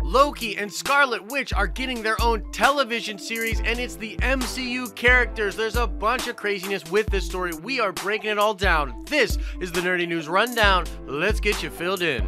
Loki and Scarlet Witch are getting their own television series, and it's the MCU characters. There's a bunch of craziness with this story. We are breaking it all down. This is the Nerdy News Rundown. Let's get you filled in.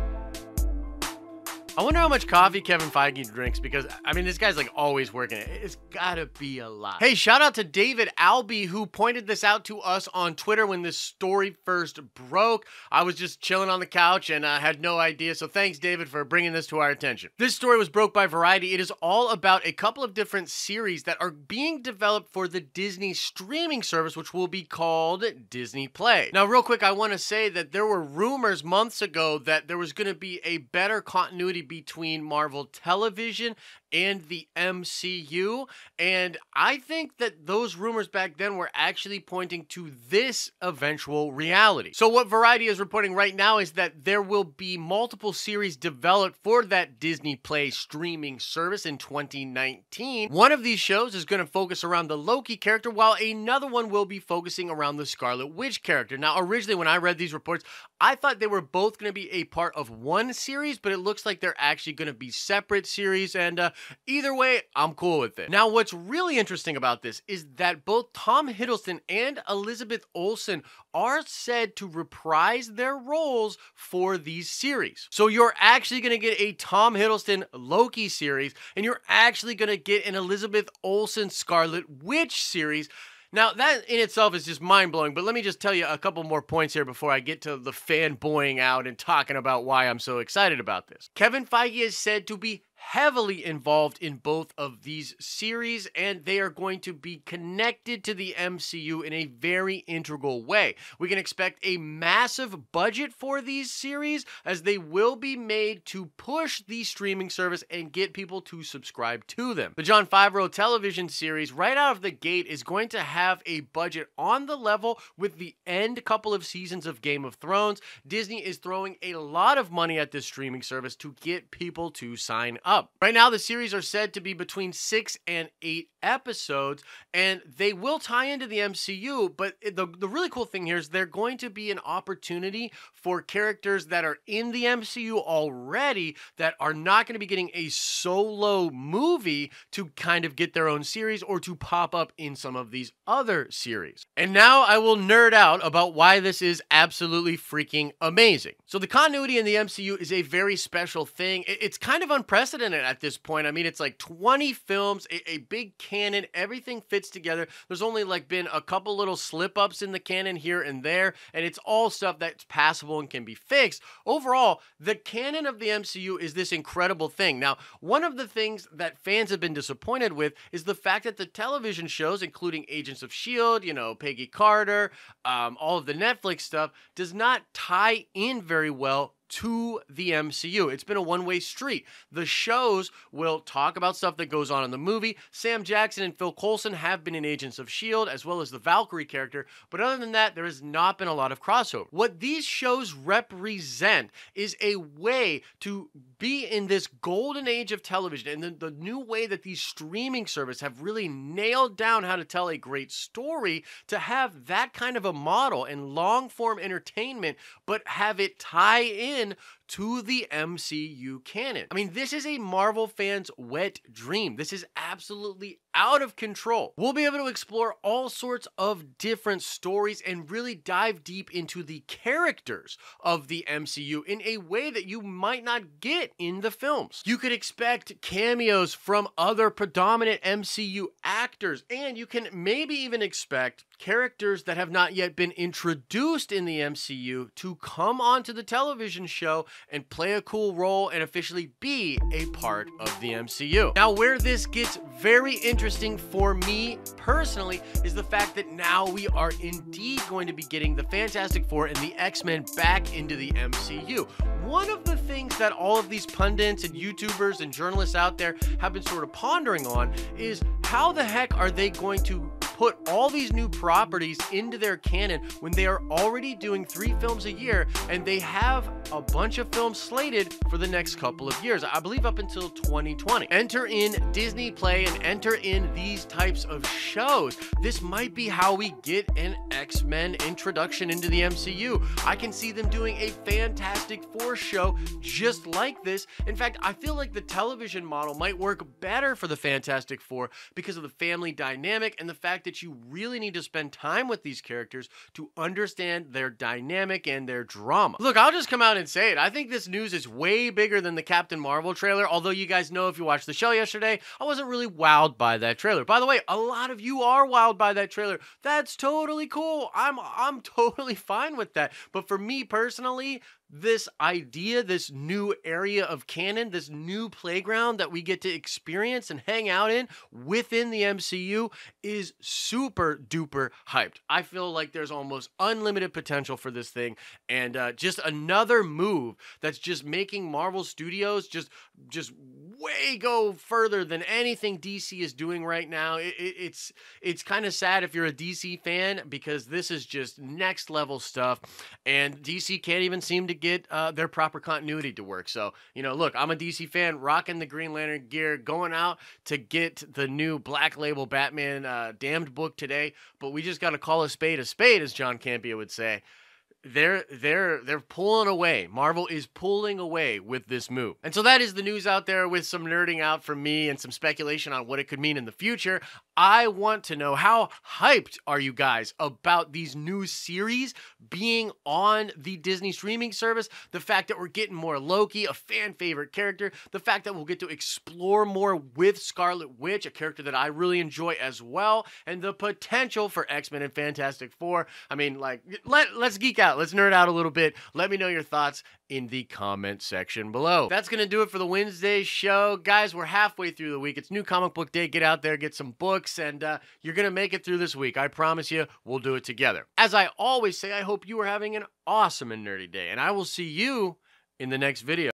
I wonder how much coffee Kevin Feige drinks, because, I mean, this guy's like always working it. It's gotta be a lot. Hey, shout out to David Albee, who pointed this out to us on Twitter when this story first broke. I was just chilling on the couch and had no idea, so thanks, David, for bringing this to our attention. This story was broke by Variety. It is all about a couple of different series that are being developed for the Disney streaming service, which will be called Disney Play. Now, real quick, I want to say that there were rumors months ago that there was going to be a better continuity between Marvel Television and the MCU, and I think that those rumors back then were actually pointing to this eventual reality. So what Variety is reporting right now is that there will be multiple series developed for that Disney Play streaming service in 2019. One of these shows is going to focus around the Loki character, while another one will be focusing around the Scarlet Witch character. Now, originally when I read these reports, I thought they were both going to be a part of one series, but it looks like they're actually going to be separate series, and either way, I'm cool with it. Now, what's really interesting about this is that both Tom Hiddleston and Elizabeth Olsen are said to reprise their roles for these series. So you're actually going to get a Tom Hiddleston Loki series, and you're actually going to get an Elizabeth Olsen Scarlet Witch series. Now, that in itself is just mind-blowing, but let me just tell you a couple more points here before I get to the fanboying out and talking about why I'm so excited about this. Kevin Feige is said to be heavily involved in both of these series, and they are going to be connected to the MCU in a very integral way. We can expect a massive budget for these series, as they will be made to push the streaming service and get people to subscribe to them. The Jon Favreau television series, right out of the gate, is going to have a budget on the level with the end couple of seasons of Game of Thrones. Disney is throwing a lot of money at this streaming service to get people to sign up. Right now, the series are said to be between 6 and 8 episodes, and they will tie into the MCU, but the really cool thing here is they're going to be an opportunity for characters that are in the MCU already that are not going to be getting a solo movie to kind of get their own series or to pop up in some of these other series. And now I will nerd out about why this is absolutely freaking amazing. So the continuity in the MCU is a very special thing. It's kind of unprecedented at this point. I mean, it's like 20 films, a big canon, everything fits together. There's only like been a couple little slip-ups in the canon here and there, and it's all stuff that's passable and can be fixed. Overall, the canon of the MCU is this incredible thing. Now, one of the things that fans have been disappointed with is the fact that the television shows, including Agents of S.H.I.E.L.D., you know, Peggy Carter, all of the Netflix stuff, does not tie in very well to the MCU. It's been a one-way street. The shows will talk about stuff that goes on in the movie. Sam Jackson and Phil Coulson have been in Agents of S.H.I.E.L.D. as well as the Valkyrie character, but other than that, there has not been a lot of crossover. What these shows represent is a way to be in this golden age of television, and the new way that these streaming services have really nailed down how to tell a great story, to have that kind of a model and long-form entertainment, but have it tie in to the MCU canon. I mean, this is a Marvel fan's wet dream. This is absolutely out of control. We'll be able to explore all sorts of different stories and really dive deep into the characters of the MCU in a way that you might not get in the films. You could expect cameos from other predominant MCU actors, and you can maybe even expect characters that have not yet been introduced in the MCU to come onto the television show and play a cool role and officially be a part of the MCU. Now, where this gets very interesting for me personally is the fact that now we are indeed going to be getting the Fantastic Four and the X-Men back into the MCU. One of the things that all of these pundits and YouTubers and journalists out there have been sort of pondering on is how the heck are they going to put all these new properties into their canon when they are already doing 3 films a year, and they have a bunch of films slated for the next couple of years, I believe up until 2020. Enter in Disney Play and enter in these types of shows. This might be how we get an X-Men introduction into the MCU. I can see them doing a Fantastic Four show just like this. In fact, I feel like the television model might work better for the Fantastic Four because of the family dynamic and the fact that you really need to spend time with these characters to understand their dynamic and their drama. Look, I'll just come out and say it. I think this news is way bigger than the Captain Marvel trailer, although you guys know if you watched the show yesterday, I wasn't really wowed by that trailer. By the way, a lot of you are wowed by that trailer. That's totally cool. I'm totally fine with that. But for me personally, this idea, this new area of canon, this new playground that we get to experience and hang out in within the MCU is super duper hyped. I feel like there's almost unlimited potential for this thing, and just another move that's just making Marvel Studios just way go further than anything DC is doing right now. It's kind of sad if you're a DC fan, because this is just next level stuff, and DC can't even seem to get their proper continuity to work. So, you know, look, I'm a DC fan, rocking the Green Lantern gear, going out to get the new Black Label Batman Damned book today, but we just got to call a spade, as John Campea would say. They're pulling away. Marvel is pulling away with this move. And so that is the news out there, with some nerding out from me and some speculation on what it could mean in the future. I want to know, how hyped are you guys about these new series being on the Disney streaming service? The fact that we're getting more Loki, a fan favorite character. The fact that we'll get to explore more with Scarlet Witch, a character that I really enjoy as well. And the potential for X-Men and Fantastic Four. I mean, like, let's geek out. Let's nerd out a little bit. Let me know your thoughts in the comment section below. That's going to do it for the Wednesday show. Guys, we're halfway through the week. It's New Comic Book Day. Get out there, get some books, and you're going to make it through this week. I promise you, we'll do it together. As I always say, I hope you are having an awesome and nerdy day, and I will see you in the next video.